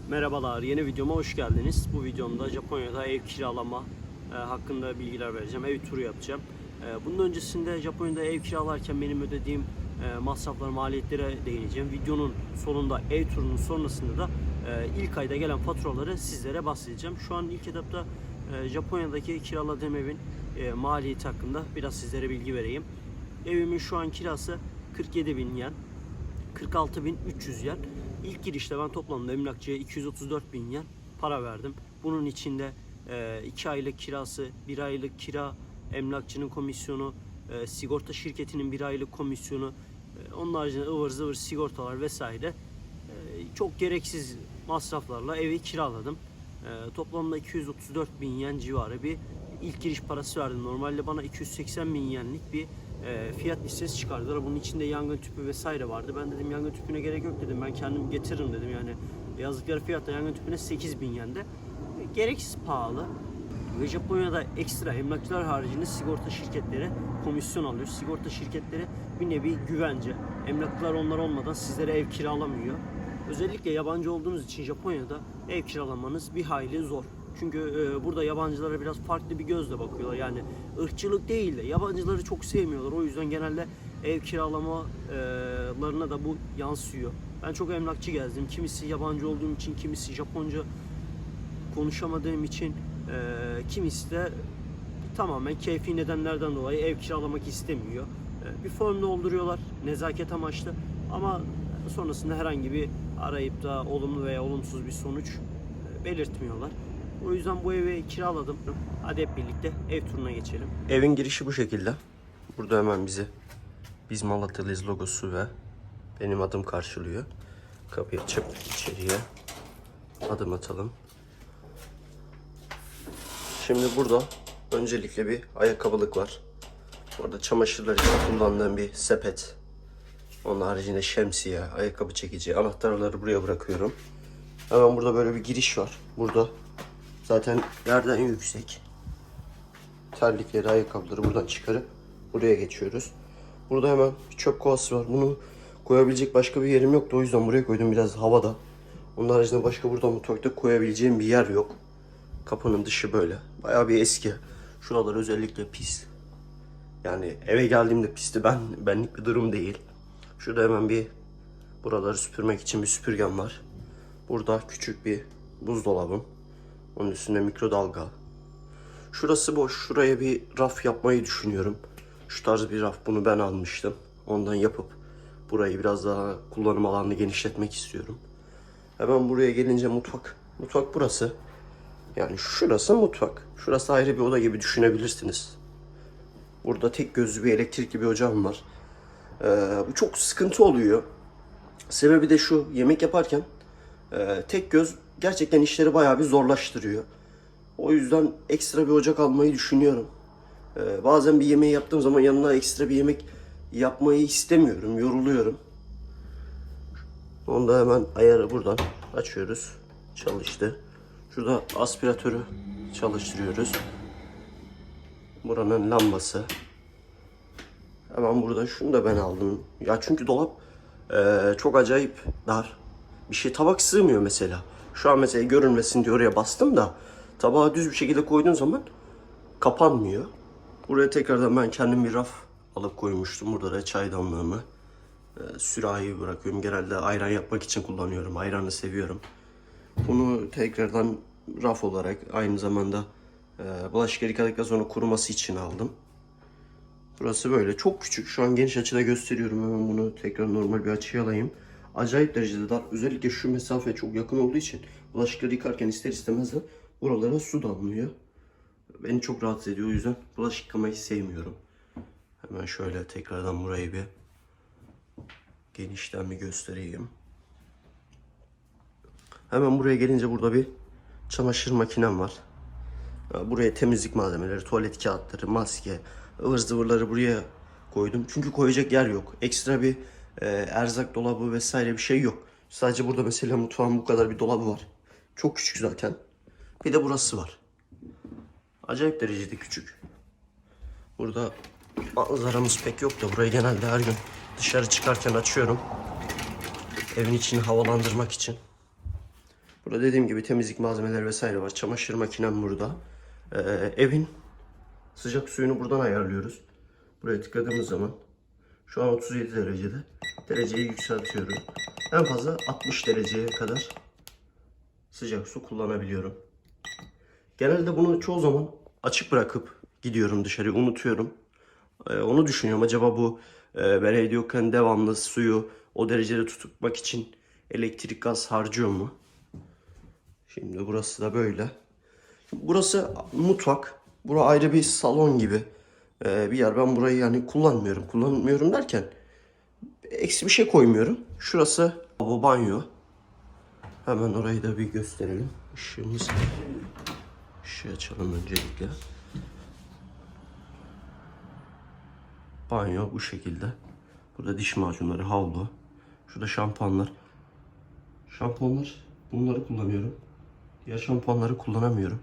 Merhabalar, yeni videoma hoş geldiniz. Bu videomda Japonya'da ev kiralama hakkında bilgiler vereceğim. Ev turu yapacağım. Bunun öncesinde Japonya'da ev kiralarken benim ödediğim masraflar, maliyetlere değineceğim. Videonun sonunda, ev turunun sonrasında da ilk ayda gelen faturaları sizlere bahsedeceğim. Şu an ilk etapta Japonya'daki kiraladığım evin maliyeti hakkında biraz sizlere bilgi vereyim. Evimin şu an kirası 47.000 yen. 46.300 yen. İlk girişte ben toplamda emlakçıya 234.000 yen para verdim. Bunun içinde 2 aylık kirası, 1 aylık kira, emlakçının komisyonu, sigorta şirketinin 1 aylık komisyonu, onun haricinde ıvır zıvır sigortalar vesaire çok gereksiz masraflarla evi kiraladım. Toplamda 234.000 yen civarı bir ilk giriş parası verdim. Normalde bana 280.000 yenlik bir fiyat listesi çıkardılar. Bunun içinde yangın tüpü vesaire vardı. Ben dedim yangın tüpüne gerek yok dedim. Ben kendim getiririm dedim. Yani yazdıkları fiyatta yangın tüpüne 8.000 yende. Gereksiz pahalı. Ve Japonya'da ekstra emlakçılar haricinde sigorta şirketleri komisyon alıyor. Sigorta şirketleri bir nevi güvence. Emlakçılar onlar olmadan sizlere ev kiralamıyor. Özellikle yabancı olduğunuz için Japonya'da ev kiralamanız bir hayli zor. Çünkü burada yabancılara biraz farklı bir gözle bakıyorlar. Yani ırkçılık değil de yabancıları çok sevmiyorlar. O yüzden genelde ev kiralamalarına da bu yansıyor. Ben çok emlakçı gezdim. Kimisi yabancı olduğum için, kimisi Japonca konuşamadığım için, kimisi de tamamen keyfi nedenlerden dolayı ev kiralamak istemiyor. Bir form dolduruyorlar nezaket amaçlı ama sonrasında herhangi bir arayıp da olumlu veya olumsuz bir sonuç belirtmiyorlar. O yüzden bu evi kiraladım. Hadi hep birlikte ev turuna geçelim. Evin girişi bu şekilde. Burada hemen bizi Biz Malatyalıyız logosu ve benim adım karşılıyor. Kapıyı açıp içeriye adım atalım. Şimdi burada öncelikle bir ayakkabılık var. Burada çamaşırlar için kullandığım bir sepet. Onun haricinde şemsiye, ayakkabı çekici, anahtarları buraya bırakıyorum. Hemen burada böyle bir giriş var. Burada zaten yerden yüksek. Terlikleri, ayakkabıları buradan çıkarıp buraya geçiyoruz. Burada hemen bir çöp kovası var. Bunu koyabilecek başka bir yerim yoktu. O yüzden buraya koydum, biraz havada. Onun haricinde başka burada mutfakta koyabileceğim bir yer yok. Kapının dışı böyle. Bayağı bir eski. Şuralar özellikle pis. Yani eve geldiğimde pisti. Benlik bir durum değil. Şurada hemen bir buraları süpürmek için bir süpürgem var. Burada küçük bir buzdolabım. Onun üstünde mikrodalga. Şurası boş. Şuraya bir raf yapmayı düşünüyorum. Şu tarz bir raf, bunu ben almıştım. Ondan yapıp burayı biraz daha kullanım alanını genişletmek istiyorum. Hemen buraya gelince mutfak. Mutfak burası. Yani şurası mutfak. Şurası ayrı bir oda gibi düşünebilirsiniz. Burada tek gözlü bir elektrikli bir ocağım var. Bu çok sıkıntı oluyor. Sebebi de şu: yemek yaparken tek göz gerçekten işleri bayağı bir zorlaştırıyor. O yüzden ekstra bir ocak almayı düşünüyorum. Bazen bir yemeği yaptığım zaman yanına ekstra bir yemek yapmayı istemiyorum, yoruluyorum. Onu da hemen ayarı buradan açıyoruz. Çalıştı. Şurada aspiratörü çalıştırıyoruz. Buranın lambası. Hemen burada şunu da ben aldım. Ya çünkü dolap çok acayip dar. Bir şey, tabak sığmıyor mesela. Şu an mesela görünmesin diye oraya bastım da tabağı düz bir şekilde koyduğun zaman kapanmıyor. Buraya tekrardan ben kendim bir raf alıp koymuştum. Burada da çaydanlığımı, sürahiyi bırakıyorum. Genelde ayran yapmak için kullanıyorum. Ayranı seviyorum. Bunu tekrardan raf olarak, aynı zamanda bulaşık yıkadıktan sonra kuruması için aldım. Burası böyle çok küçük. Şu an geniş açıda gösteriyorum. Hemen bunu tekrar normal bir açıya alayım. Acayip derecede dar. Özellikle şu mesafe çok yakın olduğu için bulaşıkları yıkarken ister istemez de buralara su damlıyor. Beni çok rahatsız ediyor. O yüzden bulaşık yıkamayı sevmiyorum. Hemen şöyle tekrardan burayı bir genişten bir göstereyim. Hemen buraya gelince burada bir çamaşır makinem var. Buraya temizlik malzemeleri, tuvalet kağıtları, maske, ıvır zıvırları buraya koydum. Çünkü koyacak yer yok. Ekstra bir erzak dolabı vesaire bir şey yok. Sadece burada mesela mutfağın bu kadar bir dolabı var. Çok küçük zaten. Bir de burası var. Acayip derecede küçük. Burada manzaramız pek yok da burayı genelde her gün dışarı çıkarken açıyorum. Evin içini havalandırmak için. Burada dediğim gibi temizlik malzemeleri vesaire var. Çamaşır makinem burada. Evin sıcak suyunu buradan ayarlıyoruz. Buraya tıkladığımız zaman şu an 37 derecede. Dereceyi yükseltiyorum. En fazla 60 dereceye kadar sıcak su kullanabiliyorum. Genelde bunu çoğu zaman açık bırakıp gidiyorum dışarı, unutuyorum. Onu düşünüyorum. Acaba bu ben evde yokken devamlı suyu o derecede tutmak için elektrik, gaz harcıyor mu? Şimdi burası da böyle. Burası mutfak. Burası ayrı bir salon gibi bir yer. Ben burayı yani kullanmıyorum. Kullanmıyorum derken eksi bir şey koymuyorum. Şurası bu banyo. Hemen orayı da bir gösterelim. Işığı açalım öncelikle. Banyo bu şekilde. Burada diş macunları, havlu. Şurada şampuanlar. Şampuanlar bunları kullanıyorum. Diğer şampuanları kullanamıyorum.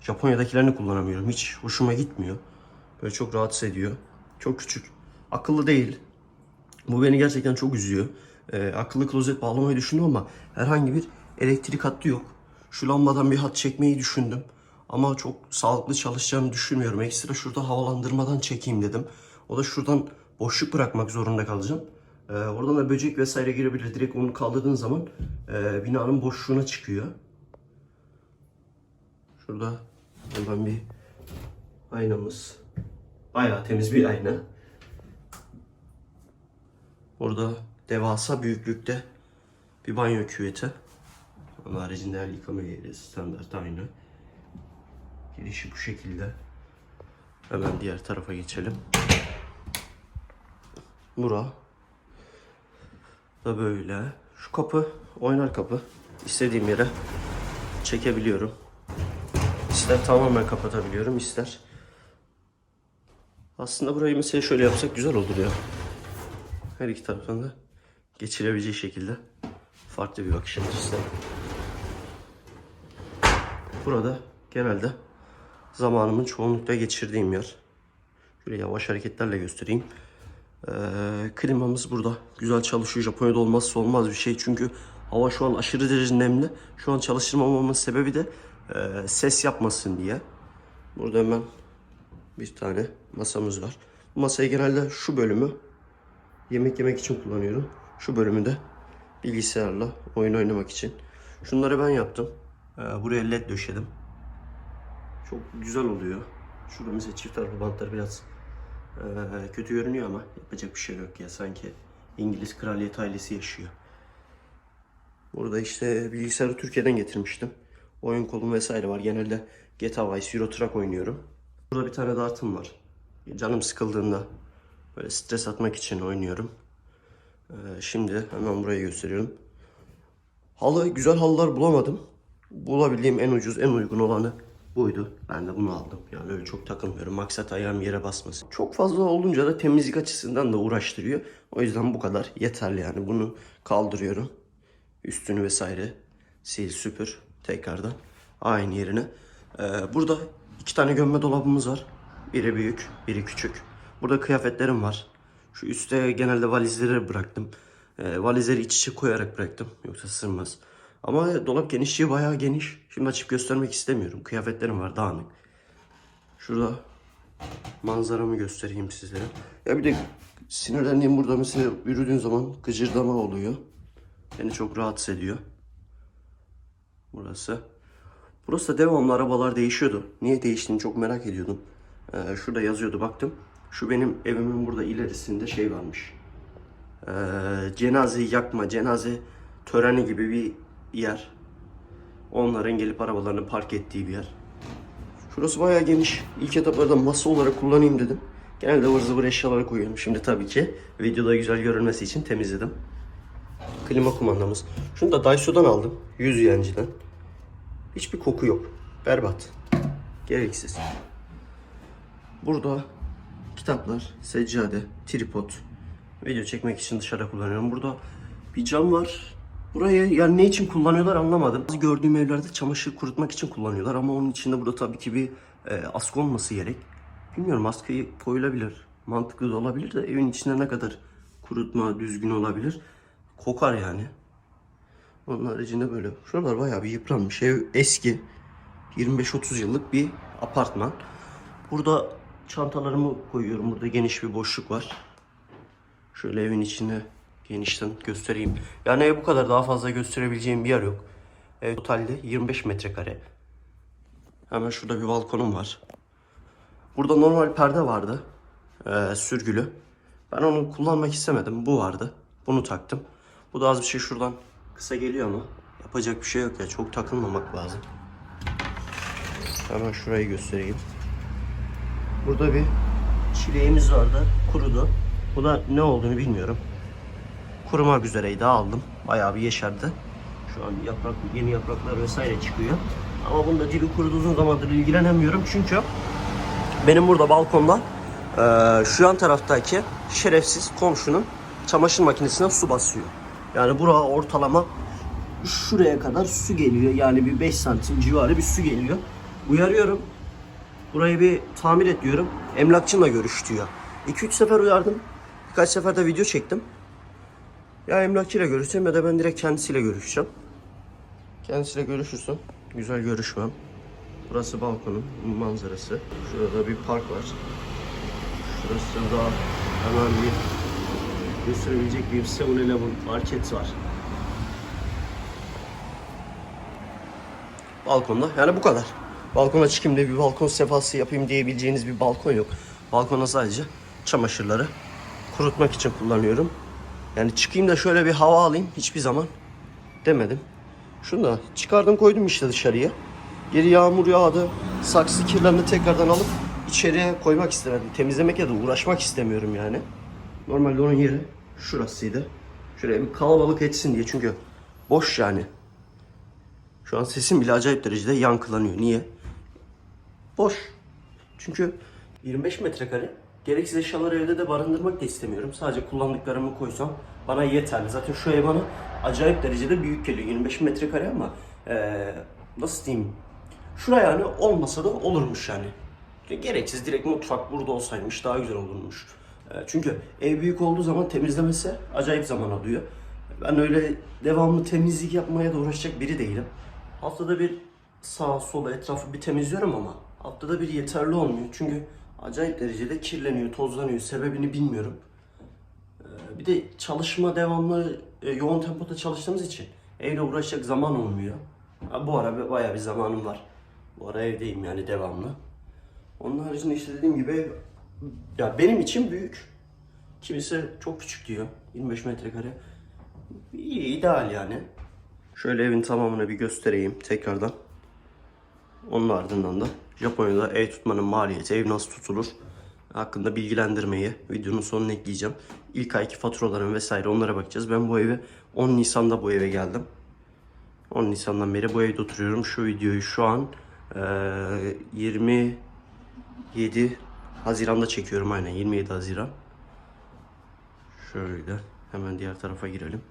Japonya'dakilerini kullanamıyorum. Hiç hoşuma gitmiyor. Böyle çok rahatsız ediyor. Çok küçük. Akıllı değil. Bu beni gerçekten çok üzüyor. Akıllı klozet bağlamayı düşündüm ama herhangi bir elektrik hattı yok. Şu lambadan bir hat çekmeyi düşündüm. Ama çok sağlıklı çalışacağını düşünmüyorum. Ekstra şurada havalandırmadan çekeyim dedim. O da şuradan boşluk bırakmak zorunda kalacağım. Oradan da böcek vesaire girebilir. Direkt onu kaldırdığın zaman binanın boşluğuna çıkıyor. Şurada hemen bir aynamız. Bayağı temiz bir ayna. Orada devasa büyüklükte bir banyo küveti. Onun haricinde el yıkama yeri standart aynı. Girişi bu şekilde. Hemen diğer tarafa geçelim. Bura da böyle. Şu kapı oynar kapı. İstediğim yere çekebiliyorum. İster tamamen kapatabiliyorum, ister. Aslında burayı mesela şöyle yapsak güzel olur ya. Her iki taraftan da geçirebileceği şekilde farklı bir bakış açısı. Burada genelde zamanımın çoğunlukla geçirdiğim yer. Şöyle yavaş hareketlerle göstereyim. Klimamız burada. Güzel çalışıyor. Japonya'da olmazsa olmaz bir şey. Çünkü hava şu an aşırı derece nemli. Şu an çalıştırmamamın sebebi de ses yapmasın diye. Burada hemen bir tane masamız var. Bu masayı genelde şu bölümü yemek yemek için kullanıyorum. Şu bölümü de bilgisayarla oyun oynamak için. Şunları ben yaptım. Buraya led döşedim. Çok güzel oluyor. Şurada mesela çift taraflı bantlar biraz kötü görünüyor ama yapacak bir şey yok ya. Sanki İngiliz kraliyet ailesi yaşıyor. Burada işte bilgisayarı Türkiye'den getirmiştim. Oyun kolum vesaire var. Genelde GTA Vice, Euro Truck oynuyorum. Burada bir tane dartım var. Canım sıkıldığında böyle stres atmak için oynuyorum. Şimdi hemen burayı gösteriyorum. Halı, güzel halılar bulamadım. Bulabildiğim en ucuz, en uygun olanı buydu. Ben de bunu aldım. Yani öyle çok takılmıyorum. Maksat ayağım yere basmasın. Çok fazla olunca da temizlik açısından da uğraştırıyor. O yüzden bu kadar yeterli yani. Bunu kaldırıyorum. Üstünü vesaire sil süpür tekrardan aynı yerine. Burada iki tane gömme dolabımız var. Biri büyük, biri küçük. Burada kıyafetlerim var. Şu üstte genelde valizleri bıraktım. Valizleri iç içe koyarak bıraktım. Yoksa sığmaz. Ama dolap genişliği bayağı geniş. Şimdi açıp göstermek istemiyorum. Kıyafetlerim var dağınık. Şurada manzaramı göstereyim sizlere. Ya bir de sinirlendiğim burada mesela yürüdüğün zaman gıcırdama oluyor. Beni çok rahatsız ediyor. Burası. Burası da devamlı arabalar değişiyordu. Niye değiştiğini çok merak ediyordum. Şurada yazıyordu baktım. Şu benim evimin burada ilerisinde şey varmış. Cenaze yakma, cenaze töreni gibi bir yer. Onların gelip arabalarını park ettiği bir yer. Şurası bayağı geniş. İlk etaplarda masa olarak kullanayım dedim. Genelde ıvır zıvır eşyaları koyuyorum. Şimdi tabii ki videoda güzel görünmesi için temizledim. Klima kumandamız. Şunu da Daiso'dan aldım. 100 yenciden. Hiçbir koku yok. Berbat. Gereksiz. Burada kitaplar, seccade, tripod. Video çekmek için dışarıda kullanıyorum. Burada bir cam var. Burayı yani ne için kullanıyorlar anlamadım. Gördüğüm evlerde çamaşır kurutmak için kullanıyorlar ama onun içinde burada tabii ki bir askı olması gerek. Bilmiyorum, askıyı koyulabilir. Mantıklı da olabilir de evin içinde ne kadar kurutma düzgün olabilir. Kokar yani. Onun haricinde böyle. Şuralar bayağı bir yıpranmış. Ev eski. 25-30 yıllık bir apartman. Burada çantalarımı koyuyorum. Burada geniş bir boşluk var. Şöyle evin içini genişten göstereyim. Yani ev bu kadar, daha fazla gösterebileceğim bir yer yok. Ev totalde 25 metrekare. Hemen şurada bir balkonum var. Burada normal perde vardı. Sürgülü. Ben onu kullanmak istemedim. Bu vardı. Bunu taktım. Bu da az bir şey şuradan kısa geliyor ama yapacak bir şey yok ya. Çok takılmamak lazım. Hemen şurayı göstereyim. Burada bir çileğimiz vardı. Kurudu. Bu da ne olduğunu bilmiyorum. Kurumak üzereydi, aldım. Bayağı bir yeşerdi. Şu an yeni yapraklar vesaire çıkıyor. Ama bunda dibi kurudu, uzun zamandır ilgilenemiyorum. Çünkü benim burada balkonda şu yan taraftaki şerefsiz komşunun çamaşır makinesine su basıyor. Yani buraya ortalama şuraya kadar su geliyor. Yani bir 5 santim civarı bir su geliyor. Uyarıyorum. Burayı bir tamir et diyorum. Emlakçımla görüş diyor. 2-3 sefer uyardım. Birkaç sefer de video çektim. Ya emlakçıyla görüşeceğim ya da ben direkt kendisiyle görüşeceğim. Kendisiyle görüşürsem güzel görüşmem. Burası balkonun manzarası. Şurada bir park var. Şurası da hemen bir gösterebilecek bir 7-Eleven market var. Balkonda yani bu kadar. Balkona çıkayım da bir balkon sefası yapayım diyebileceğiniz bir balkon yok. Balkona sadece çamaşırları kurutmak için kullanıyorum. Yani çıkayım da şöyle bir hava alayım hiçbir zaman demedim. Şunu da çıkardım koydum işte dışarıya. Geri yağmur yağdı. Saksı kirlerini tekrardan alıp içeriye koymak istemedim. Temizlemek ya da uğraşmak istemiyorum yani. Normalde onun yeri şurasıydı. Şuraya bir kalabalık etsin diye, çünkü boş yani. Şu an sesim bile acayip derecede yankılanıyor. Niye? Boş. Çünkü 25 metrekare. Gereksiz eşyaları evde de barındırmak da istemiyorum. Sadece kullandıklarımı koysam bana yeterli. Zaten şu ev bana acayip derecede büyük geliyor. 25 metrekare ama nasıl diyeyim? Şuraya yani olmasa da olurmuş yani. Gereksiz direkt mutfak burada olsaymış daha güzel olurmuş. Çünkü ev büyük olduğu zaman temizlemesi acayip zaman alıyor. Ben öyle devamlı temizlik yapmaya da uğraşacak biri değilim. Haftada bir sağa sola etrafı bir temizliyorum ama haftada bir yeterli olmuyor. Çünkü acayip derecede kirleniyor, tozlanıyor. Sebebini bilmiyorum. Bir de çalışma devamlı yoğun tempoda çalıştığımız için evle uğraşacak zaman olmuyor. Bu ara bayağı bir zamanım var. Bu ara evdeyim yani devamlı. Onun haricinde işte dediğim gibi ya benim için büyük. Kimisi çok küçük diyor. 25 metrekare. İyi, ideal yani. Şöyle evin tamamını bir göstereyim tekrardan. Onun ardından da Japonya'da ev tutmanın maliyeti, ev nasıl tutulur hakkında bilgilendirmeyi videonun sonuna ekleyeceğim. İlk ayki faturaların vesaire onlara bakacağız. Ben bu eve 10 Nisan'da bu eve geldim. 10 Nisan'dan beri bu evde oturuyorum. Şu videoyu şu an 27 Haziran'da çekiyorum, aynen 27 Haziran. Şöyle hemen diğer tarafa girelim.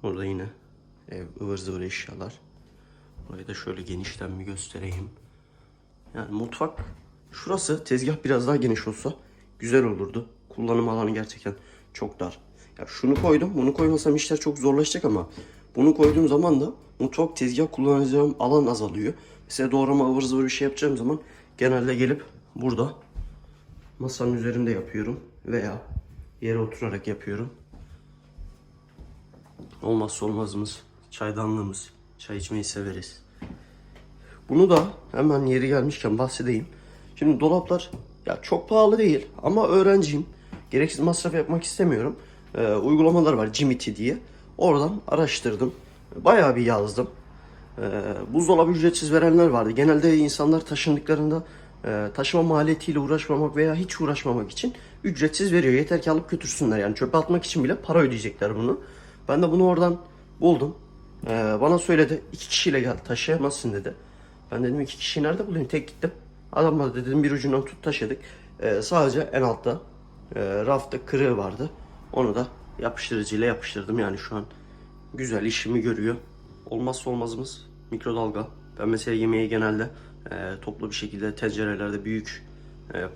Burada yine ev ıvır zıvır eşyalar. Burayı da şöyle genişten bir göstereyim. Yani mutfak şurası, tezgah biraz daha geniş olsa güzel olurdu. Kullanım alanı gerçekten çok dar. Ya şunu koydum, bunu koymasam işler çok zorlaşacak ama bunu koyduğum zaman da mutfak tezgah kullanacağım alan azalıyor. Mesela doğrama ıvır zıvır bir şey yapacağım zaman genelde gelip burada masanın üzerinde yapıyorum veya yere oturarak yapıyorum. Olmazsa olmazımız çaydanlığımız. Çay içmeyi severiz. Bunu da hemen yeri gelmişken bahsedeyim. Şimdi dolaplar ya çok pahalı değil ama öğrenciyim. Gereksiz masraf yapmak istemiyorum. Uygulamalar var Jimity diye. Oradan araştırdım. Bayağı bir yazdım. Buzdolabı ücretsiz verenler vardı. Genelde insanlar taşındıklarında taşıma maliyetiyle uğraşmamak veya hiç uğraşmamak için ücretsiz veriyor. Yeter ki alıp götürsünler. Yani çöpe atmak için bile para ödeyecekler bunu. Ben de bunu oradan buldum. Bana söyledi 2 kişiyle gel taşıyamazsın dedi. Ben dedim 2 kişiyi nerede bulayım, tek gittim. Adam bana dedim bir ucundan tut taşıdık. Sadece en altta rafta kırığı vardı. Onu da yapıştırıcıyla yapıştırdım. Yani şu an güzel işimi görüyor. Olmazsa olmazımız mikrodalga. Ben mesela yemeği genelde toplu bir şekilde tencerelerde büyük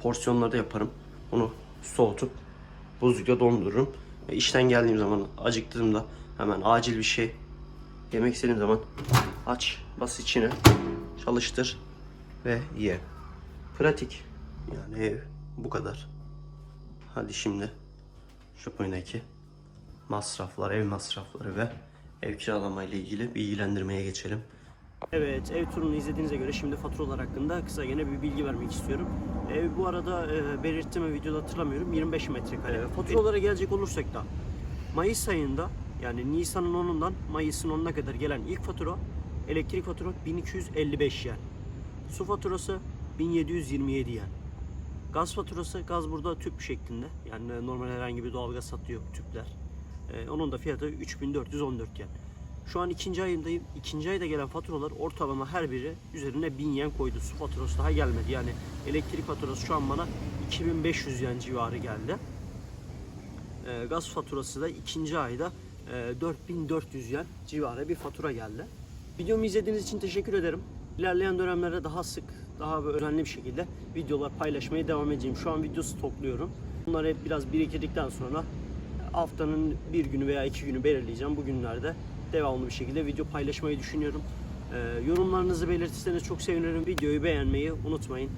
porsiyonlarda yaparım. Onu soğutup buzlukta dondururum. Ve işten geldiğim zaman, acıktığımda hemen acil bir şey yemek istediğim zaman aç, bas içine, çalıştır ve ye. Pratik. Yani ev bu kadar. Hadi şimdi Japonya'daki masraflar, ev masrafları ve ev kiralama ile ilgili bilgilendirmeye geçelim. Evet, ev turunu izlediğinize göre şimdi faturalar hakkında kısa gene bir bilgi vermek istiyorum. Ev bu arada belirttim mi videoda hatırlamıyorum, 25 metrekare. Faturalara gelecek olursak da Mayıs ayında, yani Nisan'ın 10'undan Mayıs'ın 10'una kadar gelen ilk fatura, elektrik fatura 1255 yen. Su faturası 1727 yen. Gaz faturası, gaz burada tüp şeklinde. Yani normal herhangi bir doğalgaz satıyor tüpler. Onun da fiyatı 3414 yen. Şu an ikinci ayındayım. İkinci ayda gelen faturalar ortalama her biri üzerine 1000 yen koydu. Su faturası daha gelmedi. Yani elektrik faturası şu an bana 2500 yen civarı geldi. Gaz faturası da ikinci ayda 4400 yen civarı bir fatura geldi. Videomu izlediğiniz için teşekkür ederim. İlerleyen dönemlerde daha sık, daha özenli bir şekilde videolar paylaşmaya devam edeceğim. Şu an video stokluyorum. Bunları hep biraz biriktirdikten sonra haftanın bir günü veya 2 günü belirleyeceğim. Bu günlerde devamlı bir şekilde video paylaşmayı düşünüyorum. Yorumlarınızı belirtirseniz çok sevinirim. Videoyu beğenmeyi unutmayın.